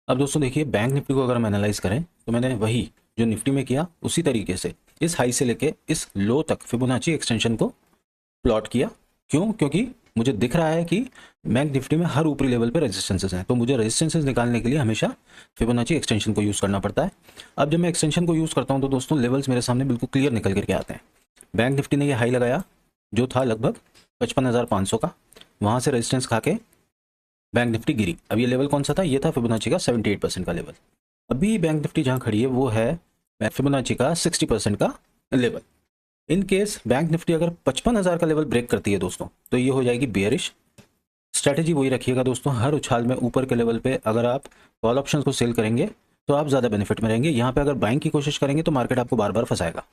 अब दोस्तों देखिए, बैंक निफ्टी को अगर हम एनालाइज करें तो मैंने वही जो निफ्टी में किया उसी तरीके से इस हाई से लेके इस लो तक फिबोनाची एक्सटेंशन को प्लॉट किया। क्यों? क्योंकि मुझे दिख रहा है कि बैंक निफ्टी में हर ऊपरी लेवल पे रेजिस्टेंसेस हैं, तो मुझे रेजिस्टेंसेस निकालने के लिए हमेशा फिबोनाची एक्सटेंशन को यूज़ करना पड़ता है। अब जब मैं एक्सटेंशन को यूज़ करता हूं तो दोस्तों लेवल्स मेरे सामने बिल्कुल क्लियर निकल करके आते हैं। बैंक निफ्टी ने ये हाई लगाया जो था लगभग 55,500 का, वहां से रेजिस्टेंस खा के बैंक निफ्टी गिरी। अब ये लेवल कौन सा था? ये था फिबोनाची का 78% का लेवल। अभी बैंक निफ्टी जहां खड़ी है वो है फिबोनाची का 60% का level. In case bank Nifty अगर 55,000 का लेवल ब्रेक करती है दोस्तों तो ये हो जाएगी बेयरिश। स्ट्रैटेजी वही रखिएगा दोस्तों, हर उछाल में ऊपर के लेवल पे अगर आप कॉल ऑप्शंस को सेल करेंगे तो आप ज़्यादा बेनिफिट में रहेंगे। यहाँ पे अगर बाइंग की कोशिश करेंगे तो मार्केट आपको बार बार फंसाएगा।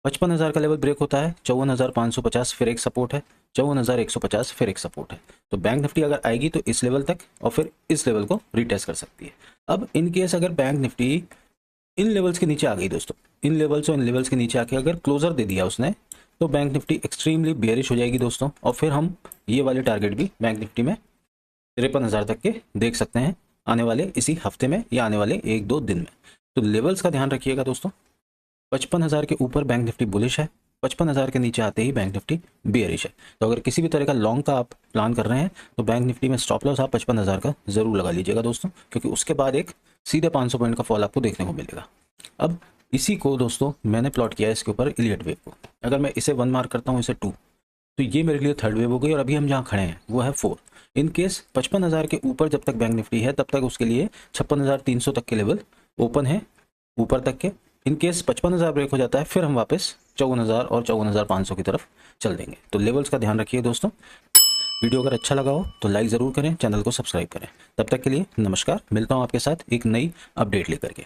55,000 का लेवल ब्रेक होता है, 54,550 फिर एक सपोर्ट है, 54,150 फिर एक सपोर्ट है। तो बैंक निफ्टी अगर आएगी तो इस लेवल तक और फिर इस लेवल को रिटेस्ट कर सकती है। अब इन केस अगर बैंक निफ्टी इन लेवल्स के नीचे आ गई दोस्तों, इन लेवल्स और इन लेवल्स के नीचे आके अगर क्लोजर दे दिया उसने, तो बैंक निफ्टी एक्सट्रीमली बेयरिश हो जाएगी दोस्तों। और फिर हम ये वाले टारगेट भी बैंक निफ्टी में 53,000 तक के देख सकते हैं आने वाले इसी हफ्ते में या आने वाले 1-2 दिन में। तो लेवल्स का ध्यान रखिएगा दोस्तों। 55,000 के ऊपर बैंक निफ्टी बुलिश है, 55,000 के नीचे आते ही बैंक निफ्टी बेयरिश है। तो अगर किसी भी तरह का लॉन्ग का आप प्लान कर रहे हैं तो बैंक निफ्टी में स्टॉप लॉस आप 55,000 का जरूर लगा लीजिएगा दोस्तों, क्योंकि उसके बाद एक सीधे 500 पॉइंट का फॉल आपको देखने को मिलेगा। अब इसी को दोस्तों मैंने प्लॉट किया है इसके ऊपर इलियट वेव को। अगर मैं इसे 1 मार्क करता हूँ, इसे 2, तो ये मेरे लिए थर्ड वेव हो गई और अभी हम जहाँ खड़े हैं वो है 4। इन केस 55,000 के ऊपर जब तक बैंक निफ्टी है तब तक उसके लिए 56,300 तक के लेवल ओपन है ऊपर तक के। इन केस 55,000 ब्रेक हो जाता है फिर हम वापस 54,000 और 54,500 की तरफ चल देंगे। तो लेवल्स का ध्यान रखिए दोस्तों। वीडियो अगर अच्छा लगा हो तो लाइक ज़रूर करें, चैनल को सब्सक्राइब करें। तब तक के लिए नमस्कार, मिलता हूँ आपके साथ एक नई अपडेट लेकर के।